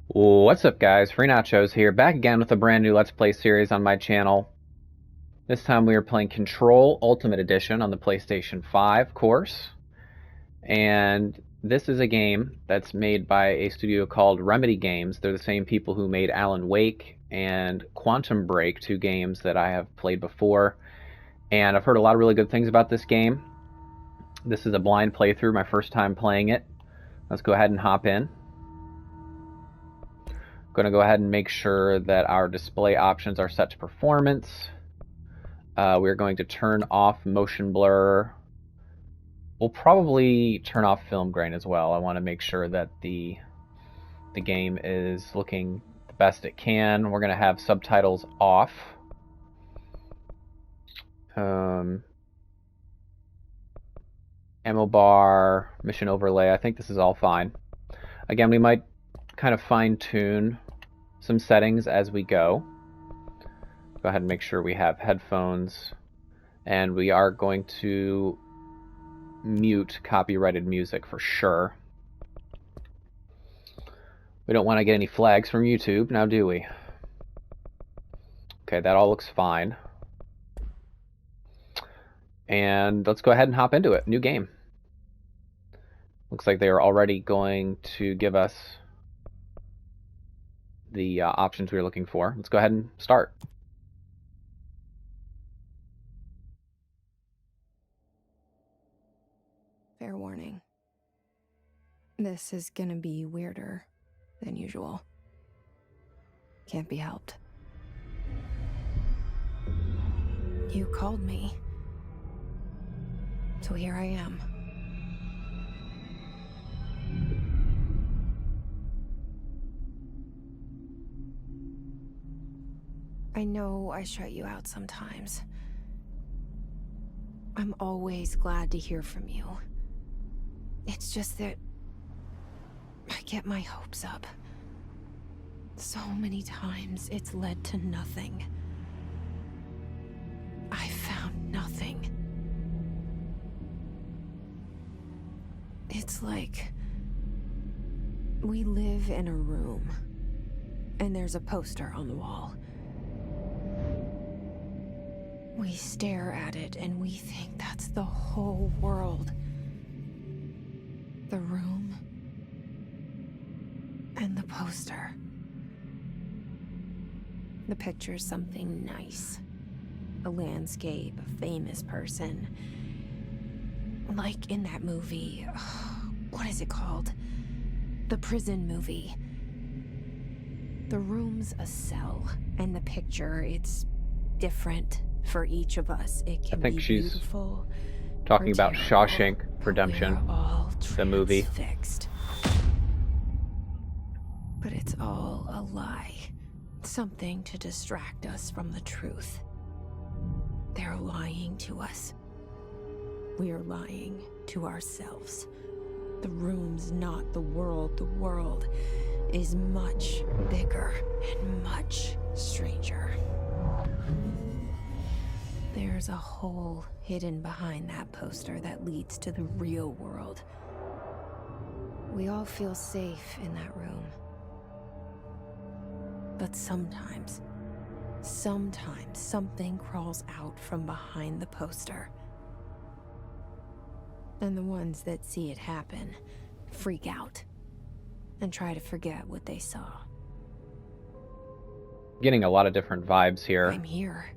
What's up, guys? Free Nachos here, back again with a brand new Let's Play series on my channel. This time we are playing Control Ultimate Edition on the PlayStation 5, of course. And this is a game that's made by a studio called Remedy Games. They're the same people who made Alan Wake and Quantum Break, two games that I have played before. And I've heard a lot of really good things about this game. This is a blind playthrough, my first time playing it. Let's go ahead and hop in. Going to go ahead and make sure that our display options are set to performance. We're going to turn off motion blur. We'll probably turn off film grain as well. I want to make sure that the game is looking the best it can. We're going to have subtitles off. Ammo bar, mission overlay, I think this is all fine. Again, we might kind of fine-tune some settings as we go. Go ahead and make sure we have headphones, and we are going to mute copyrighted music for sure. We don't want to get any flags from YouTube, now do we? Okay, that all looks fine. And let's go ahead and hop into it. New game. Looks like they are already going to give us the options we were looking for. Let's go ahead and start. Fair warning. This is gonna be weirder than usual. Can't be helped. You called me. So here I am. I know I shut you out sometimes. I'm always glad to hear from you. It's just that I get my hopes up. So many times it's led to nothing. I found nothing. It's like we live in a room and there's a poster on the wall. We stare at it and we think that's the whole world. The room and the poster. The picture's something nice. A landscape, a famous person. Like in that movie, what is it called? The prison movie. The room's a cell, and the picture, it's different for each of us. It can be beautiful. Talking about Shawshank Redemption, the movie. Fixed. But it's all a lie. Something to distract us from the truth. They're lying to us. We're lying to ourselves. The room's not the world. The world is much bigger and much stranger. There's a hole hidden behind that poster that leads to the real world. We all feel safe in that room. But sometimes something crawls out from behind the poster. And the ones that see it happen freak out and try to forget what they saw. Getting a lot of different vibes here. I'm here.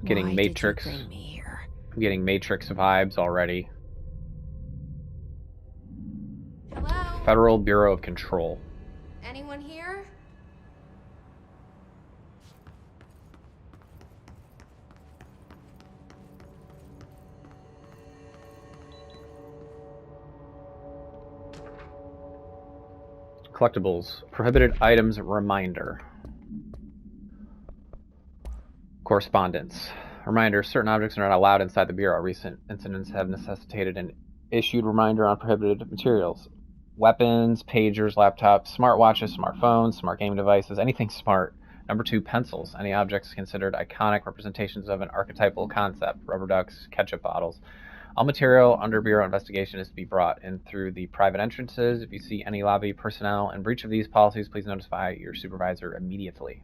Getting Matrix. Why did you bring me here? I'm getting Matrix vibes already. Hello? Federal Bureau of Control. Anyone here? Collectibles. Prohibited items reminder. Correspondence. Reminder, certain objects are not allowed inside the Bureau. Recent incidents have necessitated an issued reminder on prohibited materials. Weapons, pagers, laptops, smartwatches, smartphones, smart gaming devices, anything smart. Number 2, pencils. Any objects considered iconic representations of an archetypal concept. Rubber ducks, ketchup bottles. All material under Bureau investigation is to be brought in through the private entrances. If you see any lobby personnel in breach of these policies, please notify your supervisor immediately.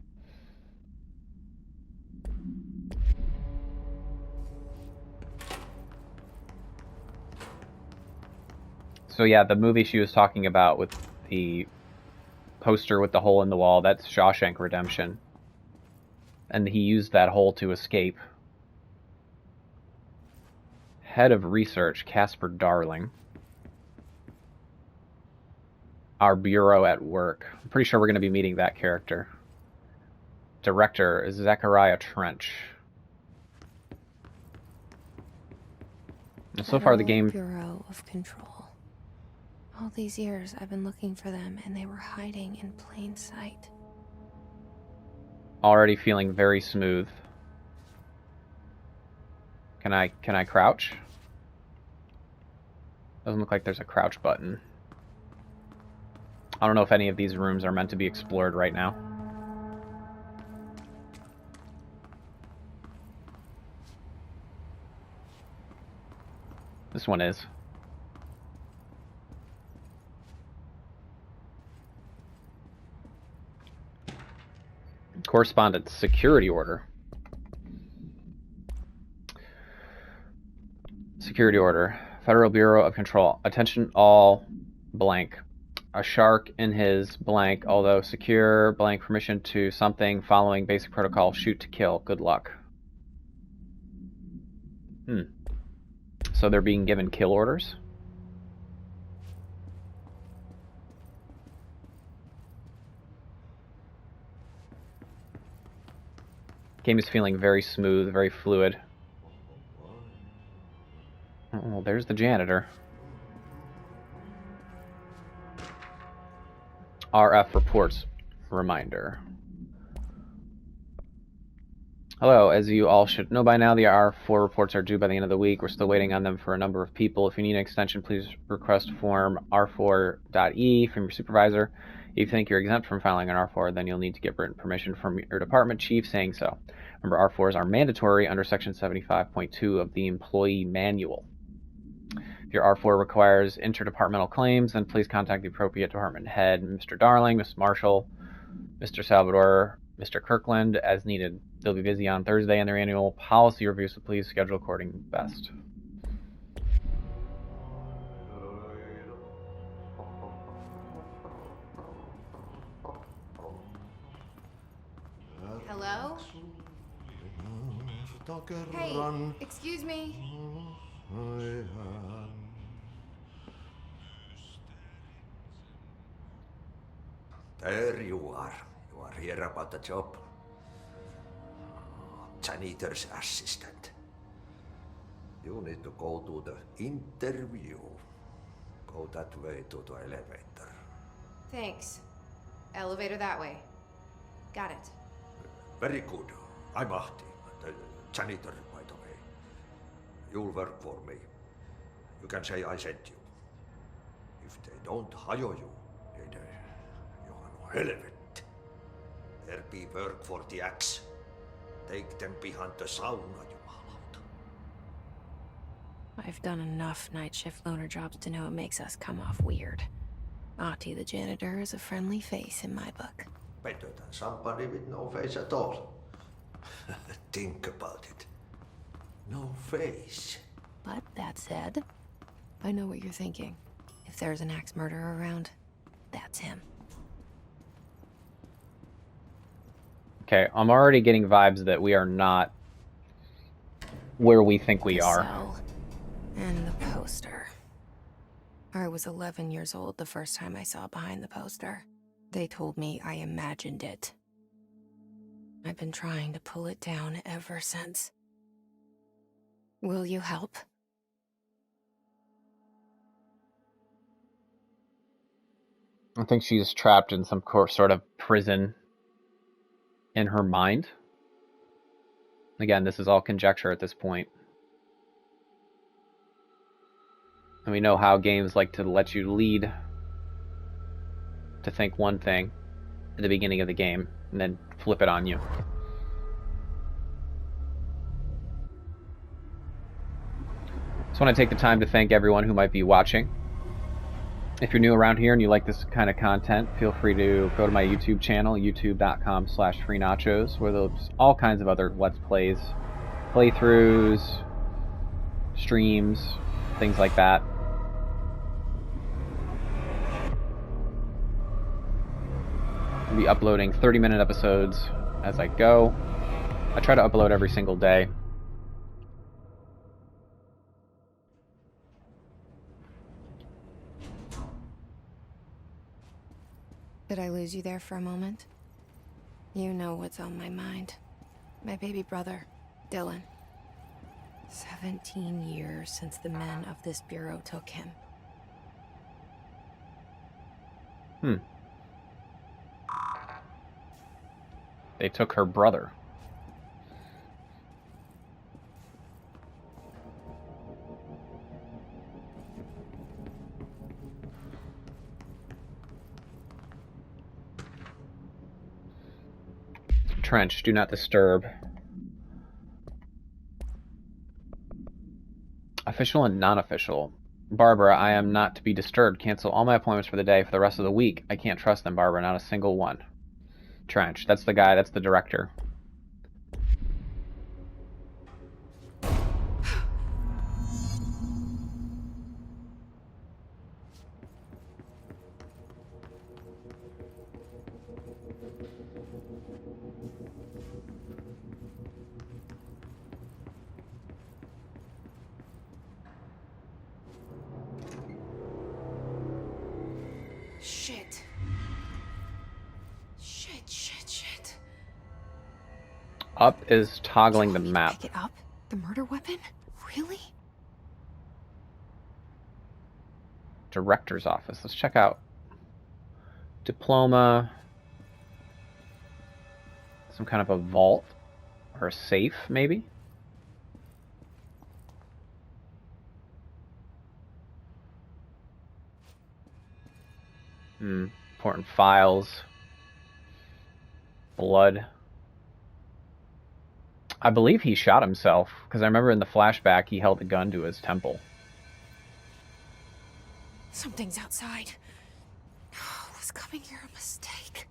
So yeah, the movie she was talking about with the poster with the hole in the wall, that's Shawshank Redemption. And he used that hole to escape. Head of Research, Casper Darling. Our Bureau at Work. I'm pretty sure we're going to be meeting that character. Director is Zachariah Trench. And so far the game... Bureau of Control. All these years I've been looking for them and they were hiding in plain sight. Already feeling very smooth. Can I crouch? Doesn't look like there's a crouch button. I don't know if any of these rooms are meant to be explored right now. This one is. Correspondence, security order. Security order. Federal Bureau of Control. Attention all blank. A shark in his blank, although secure blank permission to something following basic protocol. Shoot to kill. Good luck. So they're being given kill orders? Game is feeling very smooth, very fluid. Oh, there's the janitor. RF reports. Reminder. Hello, as you all should know by now, the R4 reports are due by the end of the week. We're still waiting on them for a number of people. If you need an extension, please request form R4.E from your supervisor. If you think you're exempt from filing an R4, then you'll need to get written permission from your department chief saying so. Remember, R4s are mandatory under Section 75.2 of the Employee Manual. If your R4 requires interdepartmental claims, then please contact the appropriate department head, Mr. Darling, Ms. Marshall, Mr. Salvador, Mr. Kirkland, as needed. They'll be busy on Thursday in their annual policy review, so please schedule according best. Hello? Hey, excuse me. There you are. You are here about the job. Janitor's assistant. You need to go to the interview. Go that way to the elevator. Thanks. Elevator that way. Got it. Very good. I'm Ahti, the janitor, by the way. You'll work for me. You can say I sent you. If they don't hire you, then you are no helvet. There be work for the axe. Take them behind the sauna, jumalauta. I've done enough night shift loner jobs to know it makes us come off weird. Ahti the janitor is a friendly face in my book. Better than somebody with no face at all. Think about it. No face. But that said, I know what you're thinking. If there's an axe murderer around, that's him. Okay, I'm already getting vibes that we are not where we think we are. Cell and the poster. I was 11 years old the first time I saw behind the poster. They told me I imagined it. I've been trying to pull it down ever since. Will you help? I think she's trapped in some sort of prison in her mind. Again, this is all conjecture at this point. And we know how games like to let you lead to think one thing at the beginning of the game and then flip it on you. Just want to take the time to thank everyone who might be watching. If you're new around here and you like this kind of content, feel free to go to my YouTube channel, youtube.com/freenachos, where there's all kinds of other Let's Plays, playthroughs, streams, things like that. I'll be uploading 30-minute episodes as I go. I try to upload every single day. Did I lose you there for a moment? You know what's on my mind. My baby brother, Dylan. 17 years since the men of this bureau took him. They took her brother. Trench, do not disturb. Official and non-official. Barbara, I am not to be disturbed. Cancel all my appointments for the day for the rest of the week. I can't trust them, Barbara, not a single one. Trench, that's the guy, that's the director. Shit. Shit. Up is toggling the map. Pick it up? The murder weapon? Really? Director's office. Let's check out diploma. Some kind of a vault or a safe, maybe? Important files. Blood. I believe he shot himself, because I remember in the flashback he held a gun to his temple. Something's outside. Was coming here a mistake?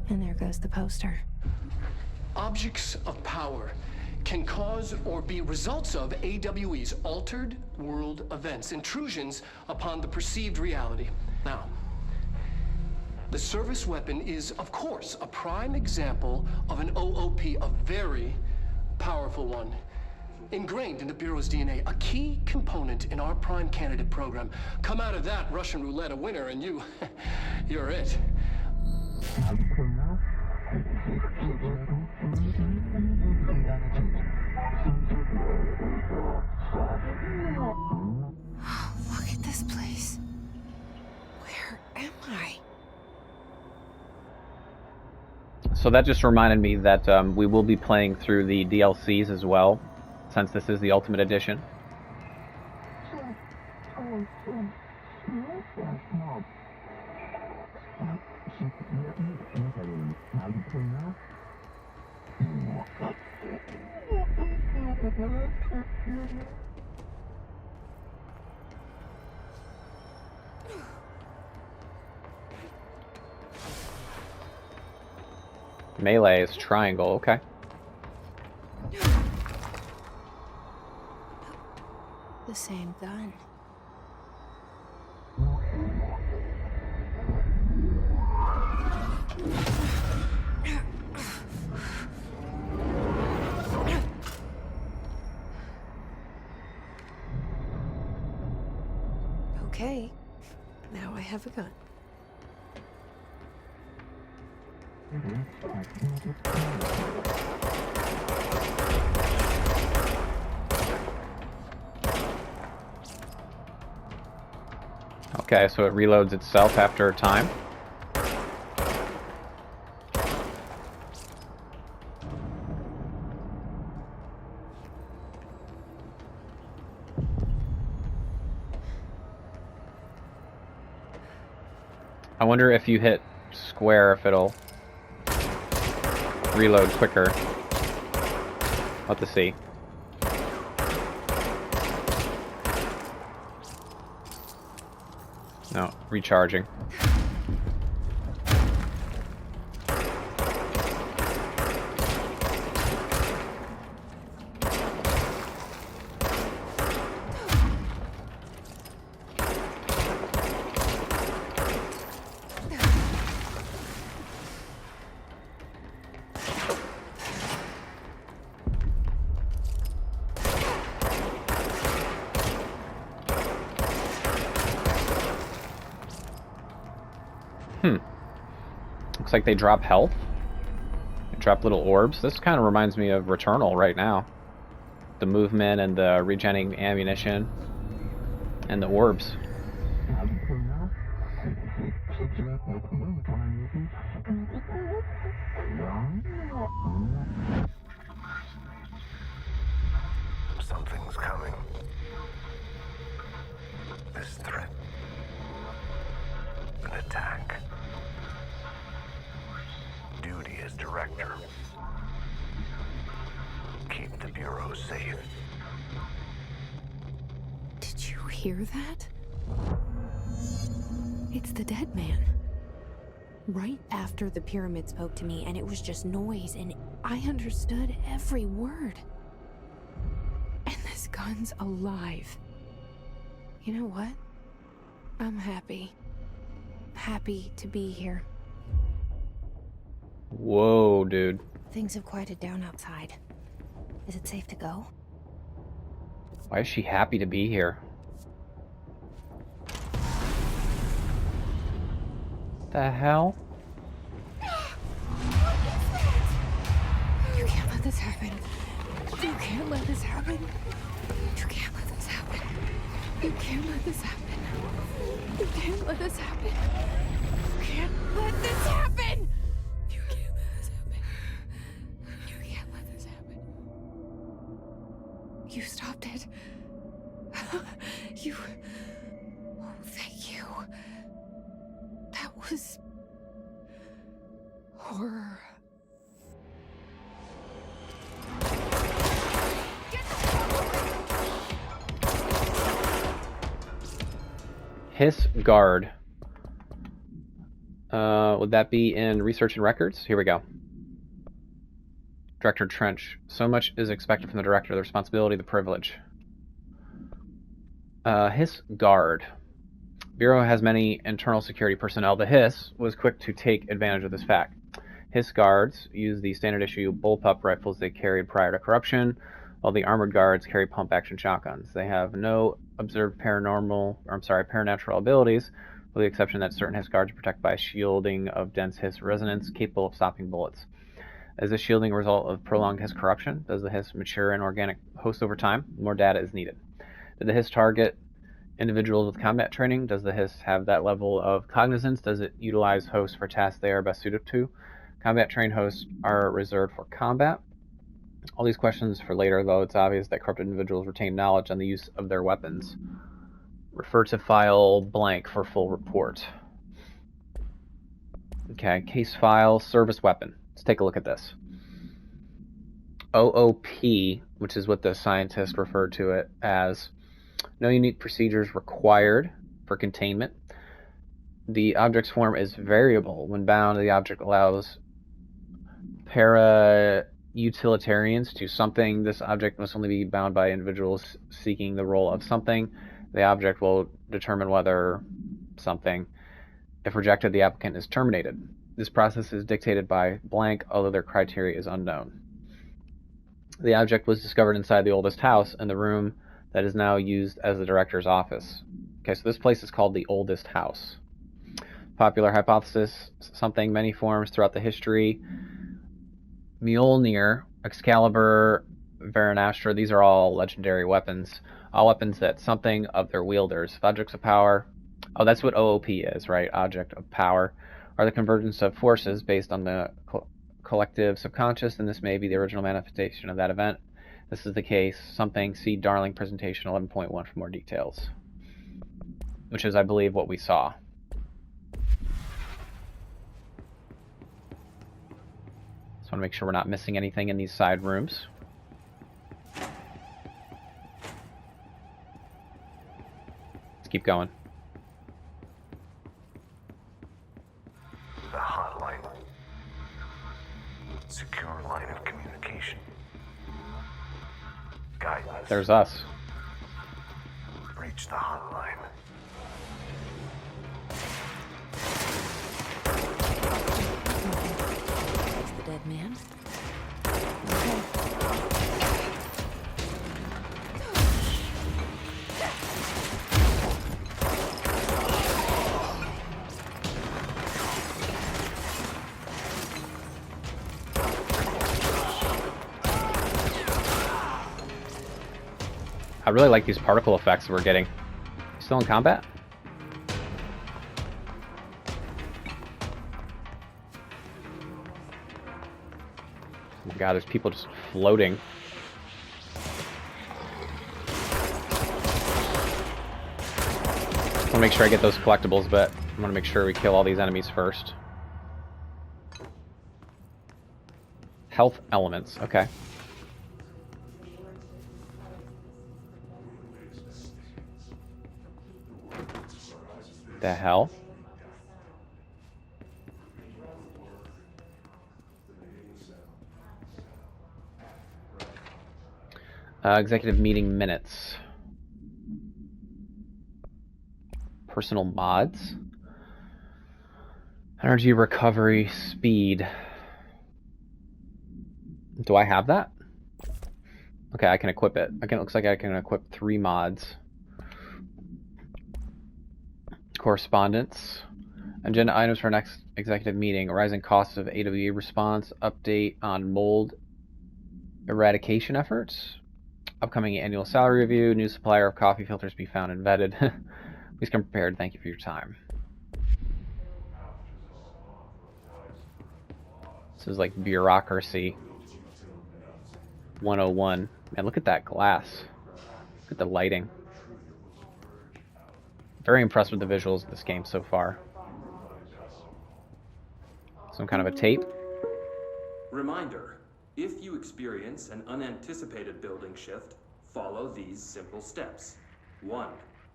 And there goes the poster. Objects of power can cause or be results of AWE's altered world events, intrusions upon the perceived reality. Now, the service weapon is, of course, a prime example of an OOP, a very powerful one. Ingrained in the Bureau's DNA, a key component in our prime candidate program. Come out of that Russian roulette a winner and you're it. Look at this place. Where am I? So that just reminded me that we will be playing through the DLCs as well, since this is the Ultimate Edition. Melee is triangle, okay. The same gun. Okay, now I have a gun. Okay, so it reloads itself after a time. I wonder if you hit square if it'll reload quicker. We'll have to see. No, recharging. Looks like they drop health. They drop little orbs. This kind of reminds me of Returnal right now. The movement and the regenerating ammunition and the orbs. Something's coming. This threat. An attack. Duty as director. Keep the Bureau safe. Did you hear that? It's the dead man. Right after the pyramid spoke to me, and it was just noise, and I understood every word. And this gun's alive. You know what? I'm happy. Happy to be here. Whoa, dude. Things have quieted down outside. Is it safe to go? Why is she happy to be here? The hell? You can't let this happen. You can't let this happen. You can't let this happen. You can't let this happen. You can't let this happen. You can't let this happen. You can't let this happen. You can't let this happen. You stopped it. You... Oh, thank you. That was... horror. Hiss guard. Would that be in research and records? Here we go. Director Trench. So much is expected from the director. The responsibility, the privilege. Hiss guard. Bureau has many internal security personnel. The Hiss was quick to take advantage of this fact. Hiss guards use the standard issue bullpup rifles they carried prior to corruption, while the armored guards carry pump-action shotguns. They have no observed paranatural abilities, with the exception that certain Hiss guards are protected by a shielding of dense Hiss resonance capable of stopping bullets. Is this shielding a result of prolonged Hiss corruption? Does the Hiss mature in organic host over time? More data is needed. Did the Hiss target individuals with combat training? Does the Hiss have that level of cognizance? Does it utilize hosts for tasks they are best suited to? Combat trained hosts are reserved for combat. All these questions for later, though it's obvious that corrupted individuals retain knowledge on the use of their weapons. Refer to file blank for full report. Okay, case file, service weapon. Let's take a look at this. OOP, which is what the scientist referred to it as. No unique procedures required for containment. The object's form is variable. When bound, the object allows para-utilitarians to something. This object must only be bound by individuals seeking the role of something. The object will determine whether something. If rejected, the applicant is terminated. This process is dictated by blank, although their criteria is unknown. The object was discovered inside the oldest house in the room that is now used as the director's office. Okay, so this place is called the oldest house. Popular hypothesis, something, many forms throughout the history. Mjolnir, Excalibur, Varanastra, these are all legendary weapons. All weapons that something of their wielders. Objects of power, oh, that's what OOP is, right? Object of power, are the convergence of forces based on the collective subconscious, and this may be the original manifestation of that event. This is the case. Something, see Darling presentation 11.1 for more details. Which is, I believe, what we saw. want to make sure we're not missing anything in these side rooms. Let's keep going. The hotline. Secure line of communication. Guidance. There's us. Reach the hotline. That's the dead man. I really like these particle effects that we're getting. Still in combat? Oh my god, there's people just floating. I want to make sure I get those collectibles, but I want to make sure we kill all these enemies first. Health elements, okay. The hell? Executive meeting minutes. Personal mods. Energy recovery speed. Do I have that? Okay, I can equip it. It looks like I can equip 3 mods. Correspondence. Agenda items for next executive meeting. Rising costs of AWE response. Update on mold eradication efforts. Upcoming annual salary review. New supplier of coffee filters be found and vetted. Please come prepared. Thank you for your time. This is like bureaucracy 101. Man, look at that glass. Look at the lighting. Very impressed with the visuals of this game so far. Some kind of a tape. Reminder, if you experience an unanticipated building shift, follow these simple steps. 1.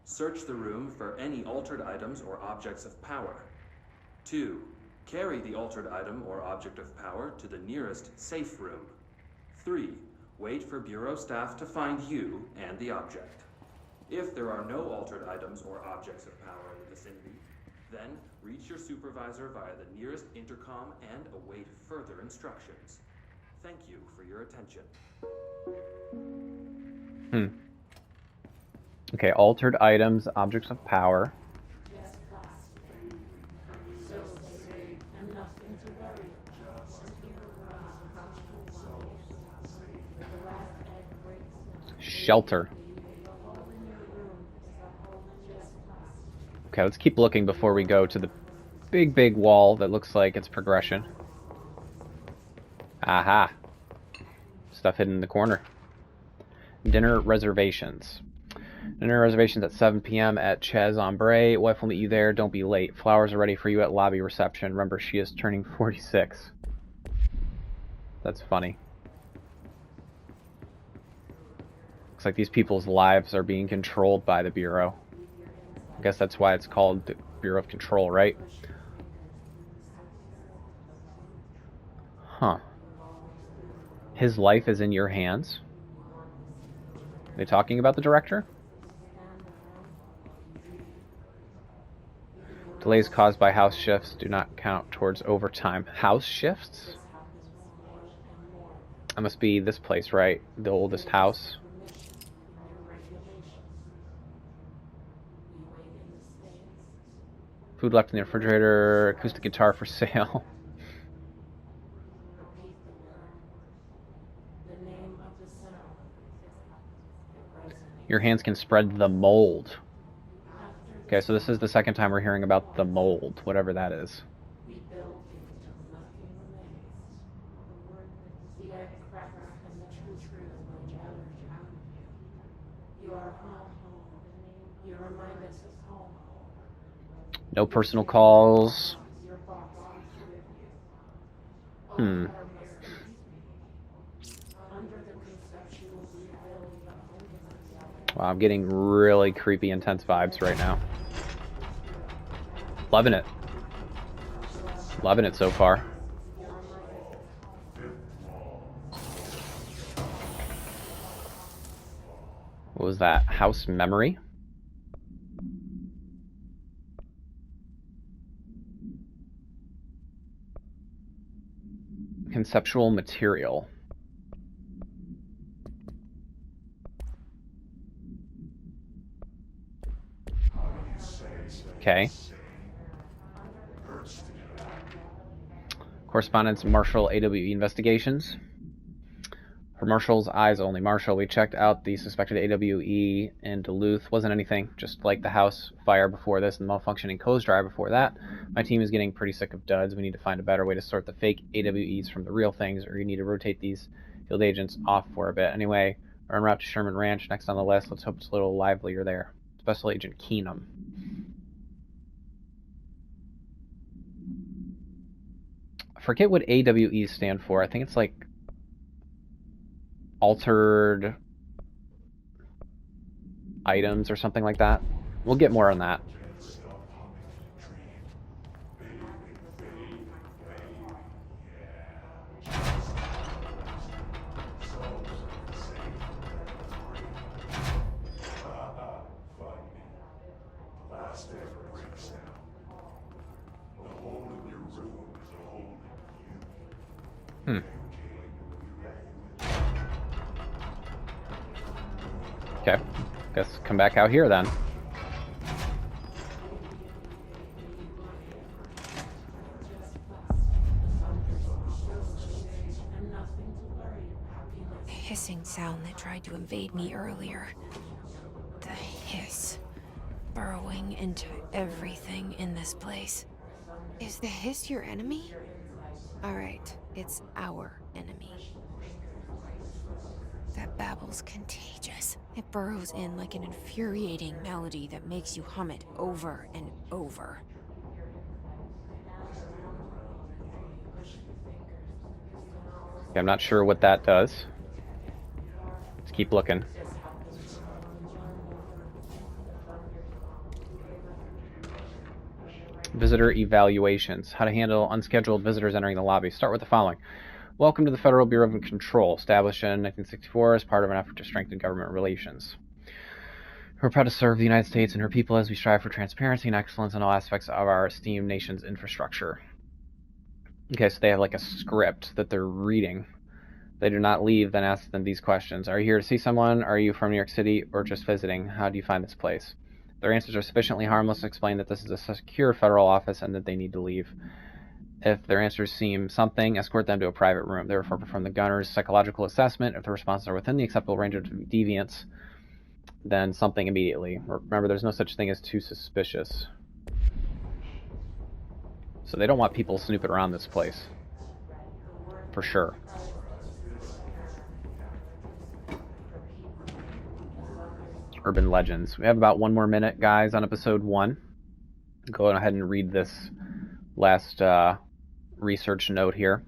Search the room for any altered items or objects of power. 2. Carry the altered item or object of power to the nearest safe room. 3. Wait for Bureau staff to find you and the object. If there are no altered items or objects of power in the vicinity, then reach your supervisor via the nearest intercom and await further instructions. Thank you for your attention. Okay, altered items, objects of power. Shelter. Okay, let's keep looking before we go to the big wall that looks like it's progression. Aha. Stuff hidden in the corner. Dinner reservations. Dinner reservations at 7 p.m. at Chez Ombre. Wife will meet you there. Don't be late. Flowers are ready for you at lobby reception. Remember, she is turning 46. That's funny. Looks like these people's lives are being controlled by the Bureau. I guess that's why it's called the Bureau of Control, right? Huh. His life is in your hands? Are they talking about the director? Delays caused by house shifts do not count towards overtime. House shifts? That must be this place, right? The oldest house. Food left in the refrigerator. Acoustic guitar for sale. Your hands can spread the mold. Okay, so this is the second time we're hearing about the mold, whatever that is. No personal calls. Wow, I'm getting really creepy, intense vibes right now. Loving it. Loving it so far. What was that? House memory? Conceptual material. Okay. Correspondence Marshall AWE investigations. For Marshall's eyes only. Marshall, we checked out the suspected AWE in Duluth. Wasn't anything, just like the house fire before this and the malfunctioning hose dryer before that. My team is getting pretty sick of duds. We need to find a better way to sort the fake AWEs from the real things, or you need to rotate these field agents off for a bit. Anyway, we're en route to Sherman Ranch, next on the list. Let's hope it's a little livelier there. Special Agent Keenum. I forget what AWEs stand for. I think it's like altered items or something like that. We'll get more on that. Okay, guess come back out here then. The hissing sound that tried to invade me earlier. The hiss. Burrowing into everything in this place. Is the hiss your enemy? Alright, it's our enemy. That babble's contagious. It burrows in like an infuriating melody that makes you hum it over and over. Okay, I'm not sure what that does. Let's keep looking. Visitor evaluations. How to handle unscheduled visitors entering the lobby. Start with the following. Welcome to the Federal Bureau of Control, established in 1964 as part of an effort to strengthen government relations. We're proud to serve the United States and her people as we strive for transparency and excellence in all aspects of our esteemed nation's infrastructure. Okay, so they have like a script that they're reading. They do not leave, then ask them these questions. Are you here to see someone? Are you from New York City or just visiting? How do you find this place? Their answers are sufficiently harmless to explain that this is a secure federal office and that they need to leave. If their answers seem something, escort them to a private room. They refer from the gunner's psychological assessment. If the responses are within the acceptable range of deviance, then something immediately. Remember, there's no such thing as too suspicious. So they don't want people snooping around this place. For sure. Urban legends. We have about 1 more minute, guys, on episode 1. Go ahead and read this last research note here.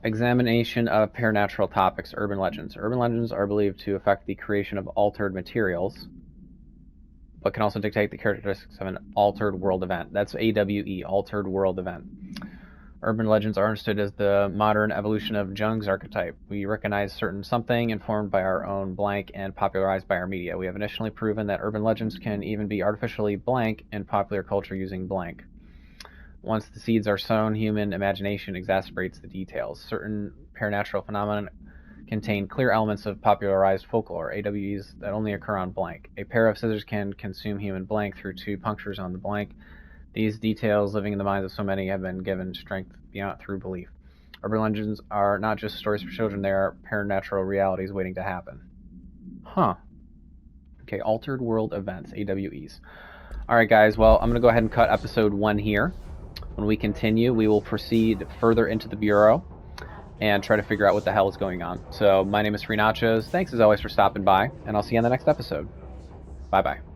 Examination of paranatural topics, urban legends. Urban legends are believed to affect the creation of altered materials, but can also dictate the characteristics of an altered world event. That's AWE, altered world event. Urban legends are understood as the modern evolution of Jung's archetype. We recognize certain something informed by our own blank and popularized by our media. We have initially proven that urban legends can even be artificially blank in popular culture using blank. Once the seeds are sown, human imagination exacerbates the details. Certain paranatural phenomena contain clear elements of popularized folklore, AWEs that only occur on blank. A pair of scissors can consume human blank through 2 punctures on the blank. These details, living in the minds of so many, have been given strength beyond through belief. Urban legends are not just stories for children, they are paranatural realities waiting to happen. Huh. Okay, altered world events, AWEs. Alright guys, well, I'm going to go ahead and cut episode 1 here. When we continue, we will proceed further into the Bureau and try to figure out what the hell is going on. So, my name is Free Nachos. Thanks as always for stopping by, and I'll see you on the next episode. Bye-bye.